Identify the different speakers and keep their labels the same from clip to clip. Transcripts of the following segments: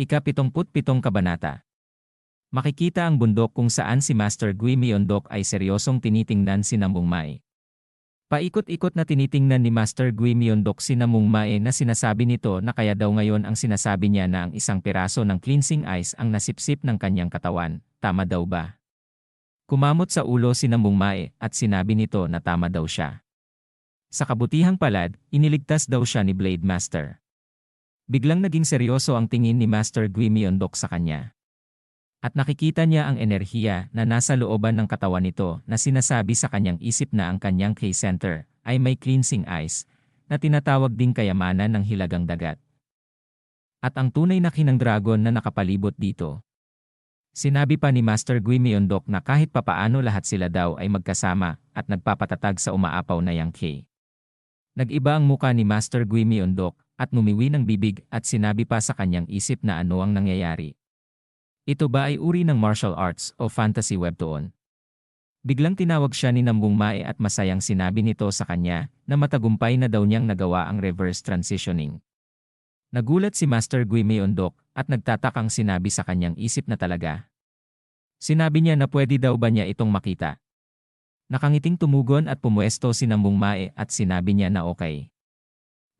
Speaker 1: Ika-77 Kabanata. Makikita ang bundok kung saan si Master Gui Myeondok ay seryosong tinitingnan si Namong Mae. Paikot-ikot na tinitingnan ni Master Gui Myeondok si Namong Mae na sinasabi nito na kaya daw ngayon ang sinasabi niya na ang isang piraso ng cleansing ice ang nasipsip ng kanyang katawan, tama daw ba? Kumamot sa ulo si Namong Mae at sinabi nito na tama daw siya. Sa kabutihang palad, iniligtas daw siya ni Blade Master. Biglang naging seryoso ang tingin ni Master Gui Myeondok sa kanya. At nakikita niya ang enerhiya na nasa looban ng katawan nito na sinasabi sa kanyang isip na ang kanyang K-center ay may cleansing ice na tinatawag ding kayamanan ng hilagang dagat. At ang tunay na kinang dragon na nakapalibot dito. Sinabi pa ni Master Gui Myeondok na kahit papaano lahat sila daw ay magkasama at nagpapatatag sa umaapaw na yang K. Nag-iba ang muka ni Master Gui Myeondok at numiwi ng bibig at sinabi pa sa kanyang isip na ano ang nangyayari. Ito ba ay uri ng martial arts o fantasy webtoon? Biglang tinawag siya ni Namong Mae at masayang sinabi nito sa kanya na matagumpay na daw niyang nagawa ang reverse transitioning. Nagulat si Master Gui Myeondok at nagtatakang sinabi sa kanyang isip na talaga. Sinabi niya na pwede daw ba niya itong makita. Nakangiting tumugon at pumuesto si Namong Mae at sinabi niya na okay.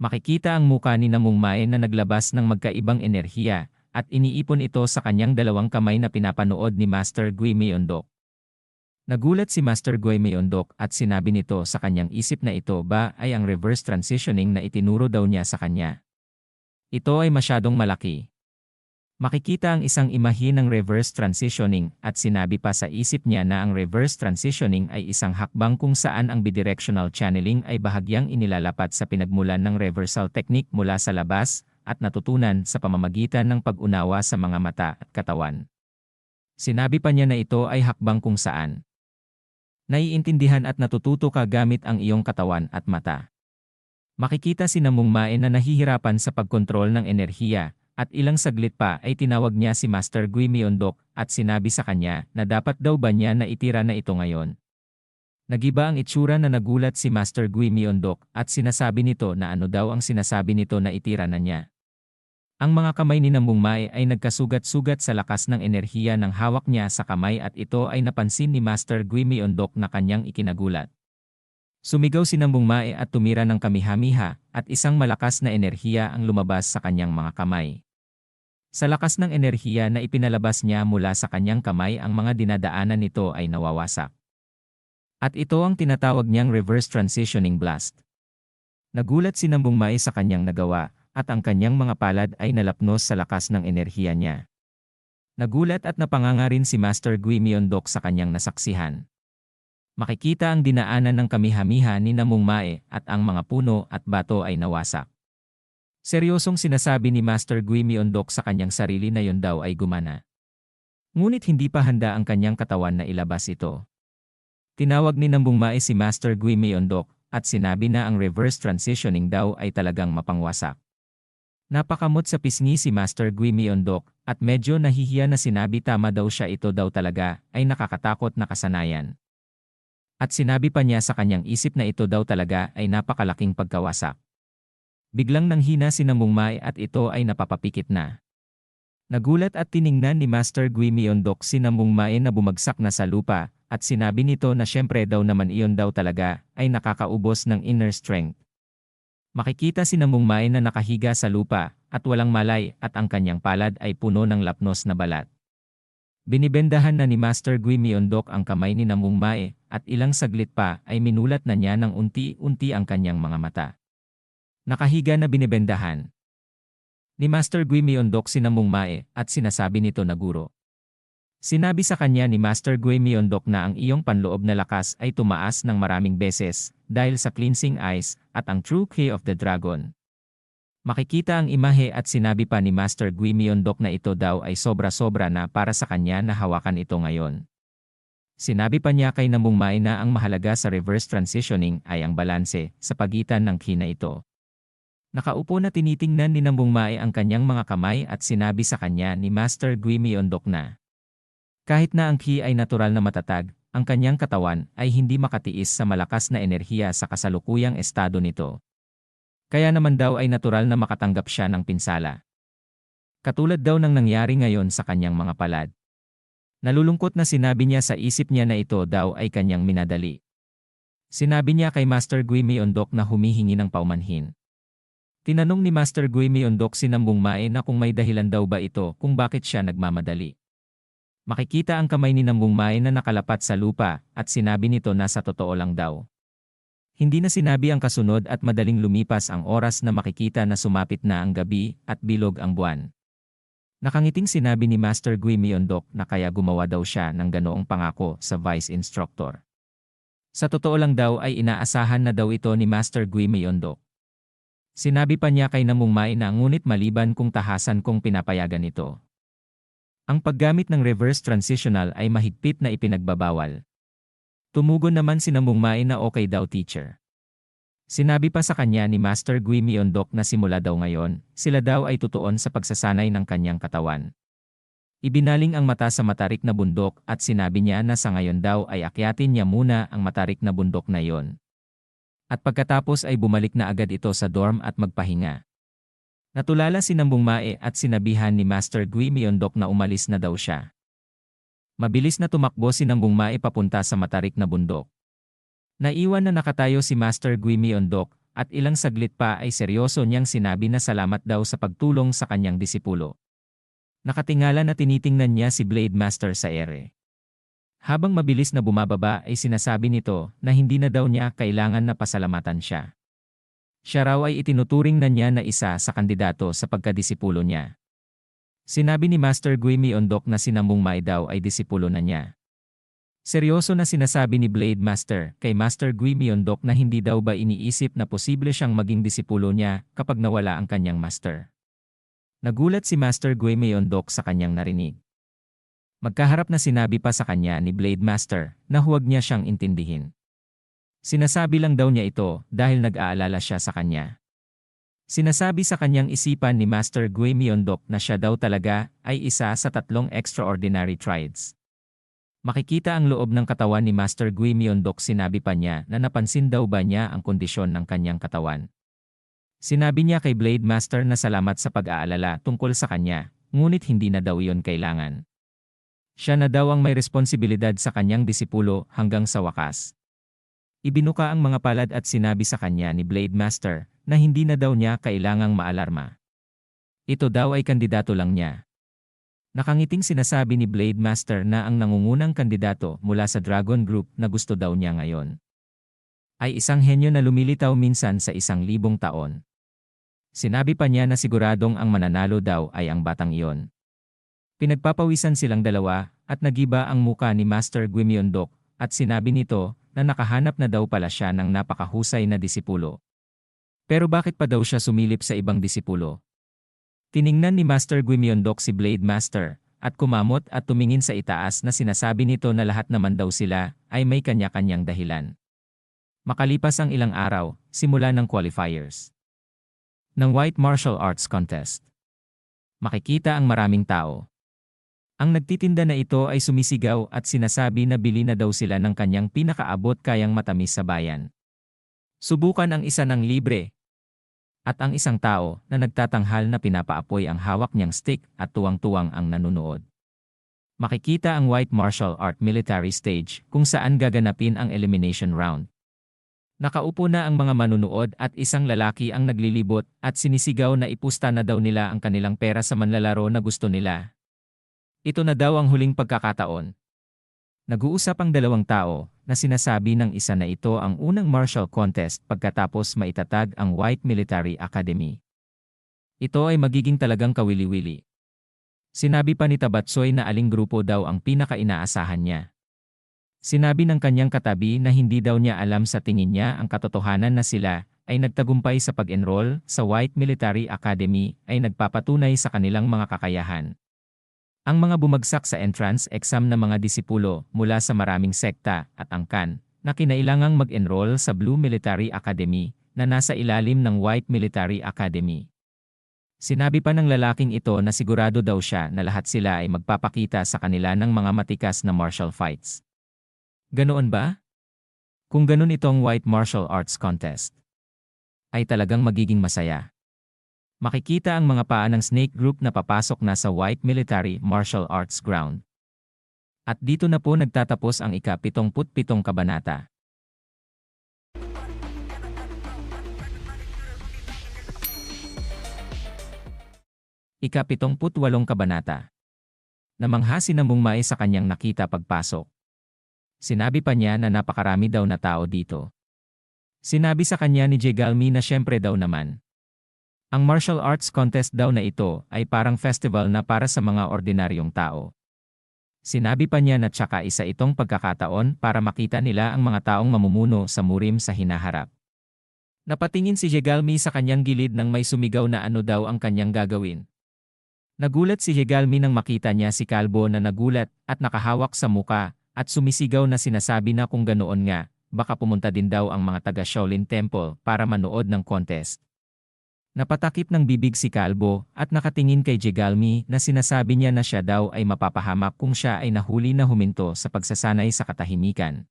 Speaker 1: Makikita ang muka ni Namong Mae na naglabas ng magkaibang enerhiya at iniipon ito sa kanyang dalawang kamay na pinapanood ni Master Gui Myeondok. Nagulat si Master Gui Myeondok at sinabi nito sa kanyang isip na ito ba ay ang reverse transitioning na itinuro daw niya sa kanya. Ito ay masyadong malaki. Makikita ang isang imahe ng reverse transitioning at sinabi pa sa isip niya na ang reverse transitioning ay isang hakbang kung saan ang bidirectional channeling ay bahagyang inilalapat sa pinagmulan ng reversal technique mula sa labas at natutunan sa pamamagitan ng pag-unawa sa mga mata at katawan. Sinabi pa niya na ito ay hakbang kung saan naiintindihan at natututo ka gamit ang iyong katawan at mata. Makikita si Namong Mae na nahihirapan sa pagkontrol ng enerhiya at ilang saglit pa ay tinawag niya si Master Gui Myeondok at sinabi sa kanya na dapat daw ba niya na itira na ito ngayon. Nagiba ang itsura na nagulat si Master Gui Myeondok at sinasabi nito na ano daw ang sinasabi nito na itira na niya. Ang mga kamay ni Namong Mae ay nagkasugat-sugat sa lakas ng enerhiya ng hawak niya sa kamay at ito ay napansin ni Master Gui Myeondok na kanyang ikinagulat. Sumigaw si Namong Mae at tumira ng kamihamiha at isang malakas na enerhiya ang lumabas sa kanyang mga kamay. Sa lakas ng enerhiya na ipinalabas niya mula sa kanyang kamay ang mga dinadaanan nito ay nawawasak. At ito ang tinatawag niyang reverse transitioning blast. Nagulat si Namong Mae sa kanyang nagawa at ang kanyang mga palad ay nalapnos sa lakas ng enerhiya niya. Nagulat at napanganga rin si Master Gui Myeondok sa kanyang nasaksihan. Makikita ang dinaanan ng kamihamiha ni Namong Mae at ang mga puno at bato ay nawasak. Seryosong sinasabi ni Master Gui Myeondok sa kanyang sarili na yon daw ay gumana. Ngunit hindi pa handa ang kanyang katawan na ilabas ito. Tinawag ni Namong Mae si Master Gui Myeondok at sinabi na ang reverse transitioning daw ay talagang mapangwasak. Napakamot sa pisngi si Master Gui Myeondok at medyo nahihiya na sinabi tama daw siya ito daw talaga ay nakakatakot na kasanayan. At sinabi pa niya sa kanyang isip na ito daw talaga ay napakalaking pagkawasak. Biglang nanghina si Namong Mae at ito ay napapapikit na. Nagulat at tiningnan ni Master Gui Myeondok si Namong Mae na bumagsak na sa lupa at sinabi nito na syempre daw naman iyon daw talaga ay nakakaubos ng inner strength. Makikita si Namong Mae na nakahiga sa lupa at walang malay at ang kanyang palad ay puno ng lapnos na balat. Binibendahan na ni Master Gui Myeondok ang kamay ni Namong Mae at ilang saglit pa ay minulat na niya ng unti-unti ang kanyang mga mata. Nakahiga na binibendahan ni Master Gui Myeondok si Namong Mae at sinasabi nito na guro. Sinabi sa kanya ni Master Gui Myeondok na ang iyong panloob na lakas ay tumaas ng maraming beses dahil sa cleansing ice at ang true Key of the Dragon. Makikita ang imahe at sinabi pa ni Master Gui Myeondok na ito daw ay sobra-sobra na para sa kanya na hawakan ito ngayon. Sinabi pa niya kay Namong Mae na ang mahalaga sa reverse transitioning ay ang balanse sa pagitan ng ki na ito. Nakaupo na tinitingnan ni Namong Mae ang kanyang mga kamay at sinabi sa kanya ni Master Gui Myeondok na kahit na ang ki ay natural na matatag, ang kanyang katawan ay hindi makatiis sa malakas na enerhiya sa kasalukuyang estado nito. Kaya naman daw ay natural na makatanggap siya ng pinsala. Katulad daw ng nangyari ngayon sa kanyang mga palad. Nalulungkot na sinabi niya sa isip niya na ito daw ay kanyang minadali. Sinabi niya kay Master Gui Myeondok na humihingi ng paumanhin. Tinanong ni Master Gui Myeondok si Nambung Mae na kung may dahilan daw ba ito kung bakit siya nagmamadali. Makikita ang kamay ni Nambung Mae na nakalapat sa lupa at sinabi nito na sa totoo lang daw. Hindi na sinabi ang kasunod at madaling lumipas ang oras na makikita na sumapit na ang gabi at bilog ang buwan. Nakangiting sinabi ni Master Gui Myeondok na kaya gumawa daw siya ng ganoong pangako sa vice instructor. Sa totoo lang daw ay inaasahan na daw ito ni Master Gui Myeondok. Sinabi pa niya kay Nambung Mae na ngunit maliban kung tahasan kong pinapayagan ito. Ang paggamit ng reverse transitional ay mahigpit na ipinagbabawal. Tumugon naman si Nambung Mae na okay daw teacher. Sinabi pa sa kanya ni Master Gui Myeondok na simula daw ngayon, sila daw ay tutuon sa pagsasanay ng kanyang katawan. Ibinaling ang mata sa matarik na bundok at sinabi niya na sa ngayon daw ay akyatin niya muna ang matarik na bundok na iyon. At pagkatapos ay bumalik na agad ito sa dorm at magpahinga. Natulala si Nambung Mae at sinabihan ni Master Gui Myeondok na umalis na daw siya. Mabilis na tumakbo si Nambung Mae papunta sa matarik na bundok. Naiwan na nakatayo si Master Gui Myeondok at ilang saglit pa ay seryoso niyang sinabi na salamat daw sa pagtulong sa kanyang disipulo. Nakatingala na tinitingnan niya si Blade Master sa ere. Habang mabilis na bumababa ay sinasabi nito na hindi na daw niya kailangan na pasalamatan siya. Siya raw ay itinuturing na niya na isa sa kandidato sa pagkadisipulo niya. Sinabi ni Master Gui Myeondok na si Nambung Mae daw ay disipulo na niya. Seryoso na sinasabi ni Blade Master kay Master Gui Myeondok na hindi daw ba iniisip na posible siyang maging disipulo niya kapag nawala ang kanyang master. Nagulat si Master Gui Myeondok sa kanyang narinig. Magkaharap na sinabi pa sa kanya ni Blade Master na huwag niya siyang intindihin. Sinasabi lang daw niya ito dahil nag-aalala siya sa kanya. Sinasabi sa kanyang isipan ni Master Gui Myeondok na siya daw talaga ay isa sa 3 extraordinary triads. Makikita ang loob ng katawan ni Master Gui Myeondok. Sinabi pa niya na napansin daw ba niya ang kondisyon ng kanyang katawan. Sinabi niya kay Blade Master na salamat sa pag-aalala tungkol sa kanya, ngunit hindi na daw iyon kailangan. Siya na daw ang may responsibilidad sa kanyang disipulo hanggang sa wakas. Ibinuka ang mga palad at sinabi sa kanya ni Blade Master na hindi na daw niya kailangang maalarma. Ito daw ay kandidato lang niya. Nakangiting sinasabi ni Blade Master na ang nangungunang kandidato mula sa Dragon Group na gusto daw niya ngayon ay isang henyo na lumilitaw minsan sa 1,000 taon. Sinabi pa niya na siguradong ang mananalo daw ay ang batang iyon. Pinagpapawisan silang dalawa at nagiba ang muka ni Master Gui Myeondok at sinabi nito na nakahanap na daw pala siya ng napakahusay na disipulo. Pero bakit pa daw siya sumilip sa ibang disipulo? Tiningnan ni Master Gui Myeondok si Blade Master at kumamot at tumingin sa itaas na sinasabi nito na lahat naman daw sila ay may kanya-kanyang dahilan. Makalipas ang ilang araw, simula ng qualifiers ng White Martial Arts Contest. Makikita ang maraming tao. Ang nagtitinda na ito ay sumisigaw at sinasabi na bili na daw sila ng kanyang pinakaabot kayang matamis sa bayan. Subukan ang isa ng libre. At ang isang tao na nagtatanghal na pinapaapoy ang hawak niyang stick at tuwang-tuwang ang nanunood. Makikita ang White Martial Art Military Stage kung saan gaganapin ang elimination round. Nakaupo na ang mga manunood at isang lalaki ang naglilibot at sinisigaw na ipusta na daw nila ang kanilang pera sa manlalaro na gusto nila. Ito na daw ang huling pagkakataon. Nag-uusap ang dalawang tao na sinasabi ng isa na ito ang unang martial contest pagkatapos maitatag ang White Military Academy. Ito ay magiging talagang kawili-wili. Sinabi pa ni Tabatsoy na aling grupo daw ang pinaka-inaasahan niya. Sinabi ng kanyang katabi na hindi daw niya alam sa tingin niya ang katotohanan na sila ay nagtagumpay sa pag-enroll sa White Military Academy ay nagpapatunay sa kanilang mga kakayahan. Ang mga bumagsak sa entrance exam na mga disipulo mula sa maraming sekta at angkan na kinailangang mag-enroll sa Blue Military Academy na nasa ilalim ng White Military Academy. Sinabi pa ng lalaking ito na sigurado daw siya na lahat sila ay magpapakita sa kanila ng mga matikas na martial fights. Ganoon ba? Kung ganon itong White Martial Arts Contest, ay talagang magiging masaya. Makikita ang mga paa ng snake group na papasok na sa White Military Martial Arts Ground. At dito na po nagtatapos ang ika-77 kabanata. Ika-78 kabanata. Namangha si Namungmai sa kanyang nakita pagpasok. Sinabi pa niya na napakarami daw na tao dito. Sinabi sa kanya ni Jegalmi na syempre daw naman. Ang martial arts contest daw na ito ay parang festival na para sa mga ordinaryong tao. Sinabi pa niya na tsaka isa itong pagkakataon para makita nila ang mga taong mamumuno sa murim sa hinaharap. Napatingin si Jegalmi sa kanyang gilid nang may sumigaw na ano daw ang kanyang gagawin. Nagulat si Jegalmi nang makita niya si Kalbo na nagulat at nakahawak sa muka at sumisigaw na sinasabi na kung ganoon nga, baka pumunta din daw ang mga taga Shaolin Temple para manood ng contest. Napatakip ng bibig si Kalbo at nakatingin kay Jegalmi na sinasabi niya na siya daw ay mapapahamak kung siya ay nahuli na huminto sa pagsasanay sa katahimikan.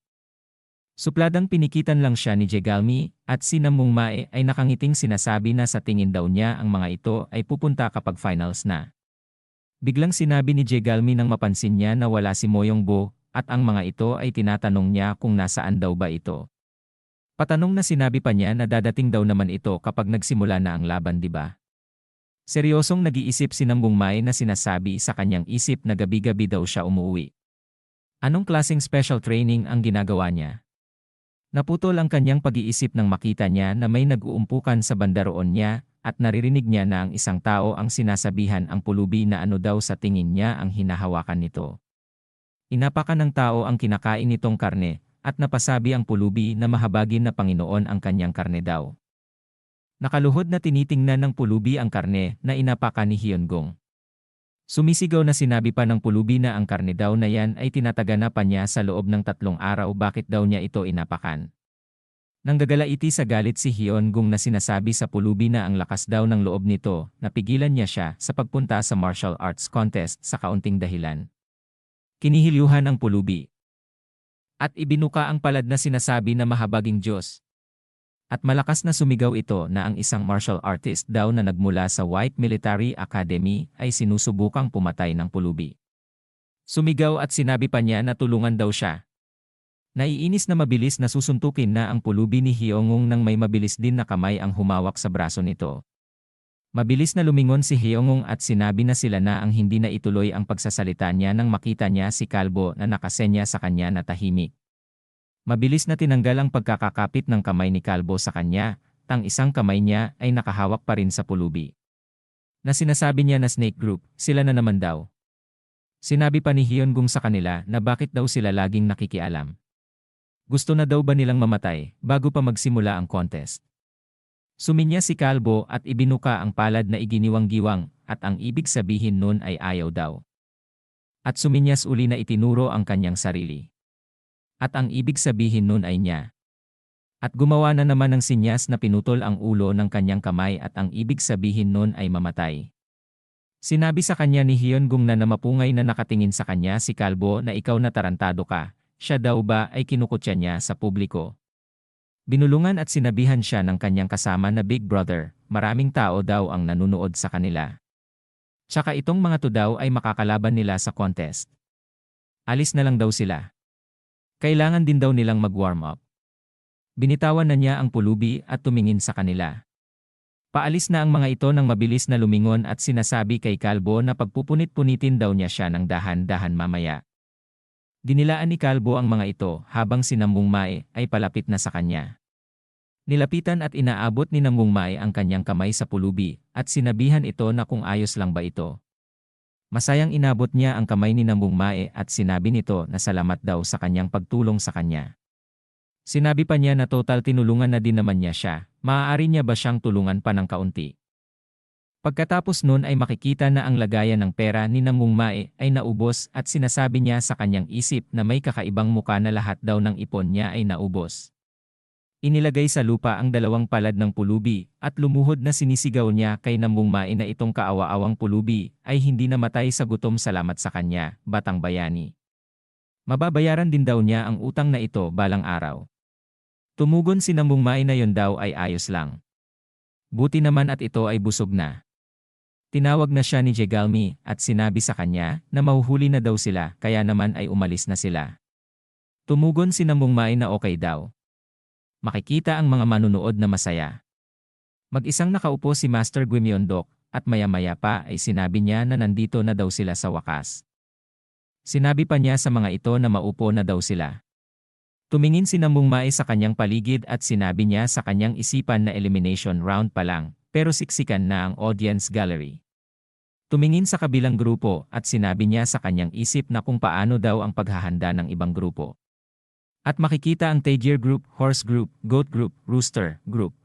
Speaker 1: Supladang pinikitan lang siya ni Jegalmi at si Namungmai ay nakangiting sinasabi na sa tingin daw niya ang mga ito ay pupunta kapag finals na. Biglang sinabi ni Jegalmi nang mapansin niya na wala si Moyongbo at ang mga ito ay tinatanong niya kung nasaan daw ba ito. Patanong na sinabi pa niya na dadating daw naman ito kapag nagsimula na ang laban, di ba? Seryosong nag-iisip si Namungmai na sinasabi sa kanyang isip na gabi-gabi daw siya umuwi. Anong klaseng special training ang ginagawa niya? Naputol ang kanyang pag-iisip nang makita niya na may nag-uumpukan sa bandaroon niya at naririnig niya na ang isang tao ang sinasabihan ang pulubi na ano daw sa tingin niya ang hinahawakan nito. Inapakan ng tao ang kinakain nitong karne at napasabi ang pulubi na mahabagin na Panginoon ang kanyang karne daw. Nakaluhod na tinitingnan ng pulubi ang karne na inapakan ni Hyungong. Sumisigaw na sinabi pa ng pulubi na ang karne daw na yan ay tinatagana pa niya sa loob ng 3 araw, bakit daw niya ito inapakan. Nanggagalaiti sa galit si Hyungong na sinasabi sa pulubi na ang lakas daw ng loob nito, napigilan niya siya sa pagpunta sa martial arts contest sa kaunting dahilan. Kinihilyuhan ang pulubi. At ibinuka ang palad na sinasabi na mahabaging Diyos. At malakas na sumigaw ito na ang isang martial artist daw na nagmula sa White Military Academy ay sinusubukang pumatay ng pulubi. Sumigaw at sinabi pa niya na tulungan daw siya. Naiinis na mabilis na susuntukin na ang pulubi ni Hyungong nang may mabilis din na kamay ang humawak sa braso nito. Mabilis na lumingon si Hyungong at sinabi na sila na ang hindi na ituloy ang pagsasalita niya nang makita niya si Kalbo na nakasenya sa kanya na tahimik. Mabilis na tinanggal ang pagkakakapit ng kamay ni Kalbo sa kanya, tang isang kamay niya ay nakahawak pa rin sa pulubi. Na sinasabi niya na snake group, sila na naman daw. Sinabi pa ni Hyungong sa kanila na bakit daw sila laging nakikialam. Gusto na daw ba nilang mamatay bago pa magsimula ang contest? Suminya si Kalbo at ibinuka ang palad na iginiwang-giwang at ang ibig sabihin nun ay ayaw daw. At suminyas uli na itinuro ang kanyang sarili. At ang ibig sabihin nun ay niya. At gumawa na naman ng sinyas na pinutol ang ulo ng kanyang kamay at ang ibig sabihin nun ay mamatay. Sinabi sa kanya ni Hyungong na namapungay na nakatingin sa kanya si Kalbo na ikaw na tarantado ka, siya daw ba ay kinukutya niya sa publiko. Binulungan at sinabihan siya ng kanyang kasama na Big Brother, maraming tao daw ang nanunood sa kanila. Tsaka itong mga to daw ay makakalaban nila sa contest. Alis na lang daw sila. Kailangan din daw nilang mag-warm up. Binitawan na niya ang pulubi at tumingin sa kanila. Paalis na ang mga ito nang mabilis na lumingon at sinasabi kay Kalbo na pagpupunit-punitin daw niya siya ng dahan-dahan mamaya. Dinilaan ni Kalbo ang mga ito habang si Namungmai ay palapit na sa kanya. Nilapitan at inaabot ni Namungmai ang kanyang kamay sa pulubi at sinabihan ito na kung ayos lang ba ito. Masayang inabot niya ang kamay ni Namungmai at sinabi nito na salamat daw sa kanyang pagtulong sa kanya. Sinabi pa niya na total tinulungan na din naman niya siya, maaari niya ba siyang tulungan pa ng kaunti. Pagkatapos nun ay makikita na ang lagayan ng pera ni Namungmai ay naubos at sinasabi niya sa kanyang isip na may kakaibang muka na lahat daw ng ipon niya ay naubos. Inilagay sa lupa ang 2 palad ng pulubi at lumuhod na sinisigaw niya kay Namungmai na itong kaawa-awang pulubi ay hindi namatay sa gutom salamat sa kanya, batang bayani. Mababayaran din daw niya ang utang na ito balang araw. Tumugon si Namungmai na yon daw ay ayos lang. Buti naman at ito ay busog na. Tinawag na siya ni Jegalmi at sinabi sa kanya na mahuhuli na daw sila kaya naman ay umalis na sila. Tumugon si Namungmai na okay daw. Makikita ang mga manunood na masaya. Mag-isang nakaupo si Master Guimyondok at maya-maya pa ay sinabi niya na nandito na daw sila sa wakas. Sinabi pa niya sa mga ito na maupo na daw sila. Tumingin si Namungmai sa kanyang paligid at sinabi niya sa kanyang isipan na elimination round pa lang, pero siksikan na ang audience gallery. Tumingin sa kabilang grupo at sinabi niya sa kanyang isip na kung paano daw ang paghahanda ng ibang grupo. At makikita ang Taegyeer Group, Horse Group, Goat Group, Rooster Group.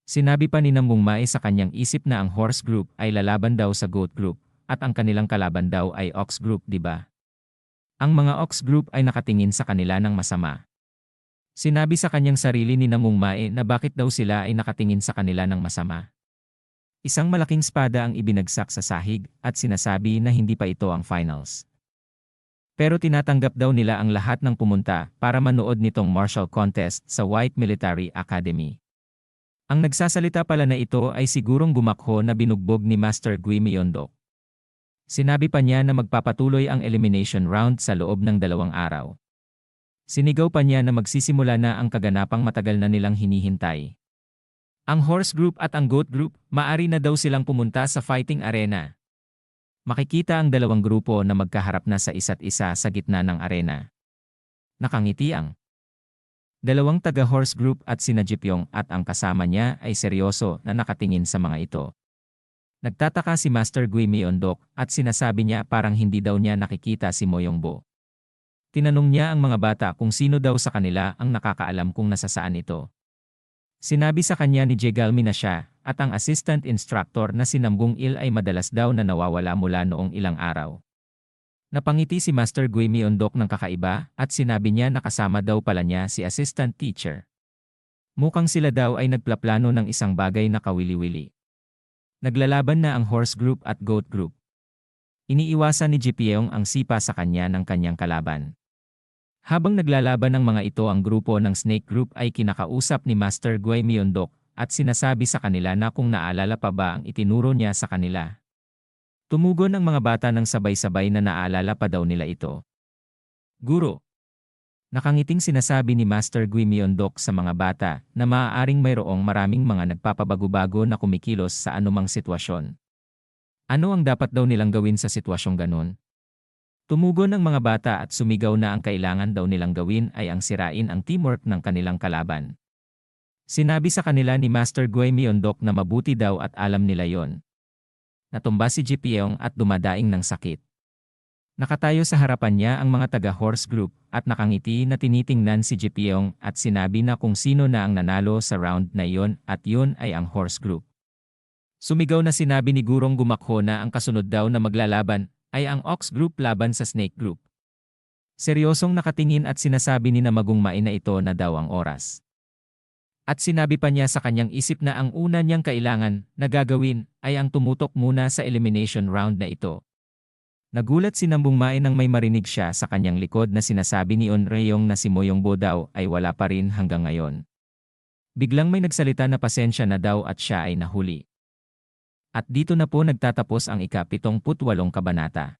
Speaker 1: Sinabi pa ni Namungmai sa kanyang isip na ang Horse Group ay lalaban daw sa Goat Group at ang kanilang kalaban daw ay Ox Group, di ba? Ang mga Ox Group ay nakatingin sa kanila ng masama. Sinabi sa kanyang sarili ni Namungmai na bakit daw sila ay nakatingin sa kanila ng masama. Isang malaking espada ang ibinagsak sa sahig at sinasabi na hindi pa ito ang finals. Pero tinatanggap daw nila ang lahat ng pumunta para manood nitong martial contest sa White Military Academy. Ang nagsasalita pala na ito ay sigurong gumakho na binugbog ni Master Guimyondok. Sinabi pa niya na magpapatuloy ang elimination round sa loob ng 2 araw. Sinigaw pa niya na magsisimula na ang kaganapang matagal na nilang hinihintay. Ang Horse Group at ang Goat Group, maari na daw silang pumunta sa fighting arena. Makikita ang 2 grupo na magkaharap na sa isa't isa sa gitna ng arena. Nakangiti ang 2 taga-Horse Group at sina Jipyong at ang kasama niya ay seryoso na nakatingin sa mga ito. Nagtataka si Master Guimyondok at sinasabi niya parang hindi daw niya nakikita si Moyongbo. Tinanong niya ang mga bata kung sino daw sa kanila ang nakakaalam kung nasasaan ito. Sinabi sa kanya ni Jegalmi na siya at ang assistant instructor na si Namgung Il ay madalas daw na nawawala mula noong ilang araw. Napangiti si Master Guimyondok ng kakaiba at sinabi niya na kasama daw pala niya si assistant teacher. Mukhang sila daw ay nagplaplano ng isang bagay na kawili-wili. Naglalaban na ang Horse Group at Goat Group. Iniiwasan ni Jipyong ang sipa sa kanya ng kanyang kalaban. Habang naglalaban ng mga ito, ang grupo ng Snake Group ay kinakausap ni Master Guimyondok at sinasabi sa kanila na kung naalala pa ba ang itinuro niya sa kanila. Tumugon ang mga bata ng sabay-sabay na naalala pa daw nila ito. Guro. Nakangiting sinasabi ni Master Guimyondok sa mga bata na maaaring mayroong maraming mga nagpapabago-bago na kumikilos sa anumang sitwasyon. Ano ang dapat daw nilang gawin sa sitwasyong ganun? Tumugon ang mga bata at sumigaw na ang kailangan daw nilang gawin ay ang sirain ang teamwork ng kanilang kalaban. Sinabi sa kanila ni Master Guimyondok na mabuti daw at alam nila yon. Natumba si Jipyong at dumadaing ng sakit. Nakatayo sa harapan niya ang mga taga-Horse Group at nakangiti na tinitingnan si Jipyong at sinabi na kung sino na ang nanalo sa round na iyon at yun ay ang Horse Group. Sumigaw na sinabi ni Gurong gumakho na ang kasunod daw na maglalaban ay ang Ox Group laban sa Snake Group. Seryosong nakatingin at sinasabi ni Namungmai na ito na daw ang oras. At sinabi pa niya sa kanyang isip na ang una niyang kailangan na gagawin ay ang tumutok muna sa elimination round na ito. Nagulat si Namungmai nang may marinig siya sa kanyang likod na sinasabi ni Onreyong na si Moyongbo daw ay wala pa rin hanggang ngayon. Biglang may nagsalita na pasensya na daw at siya ay nahuli. At dito na po nagtatapos ang ika-78 kabanata.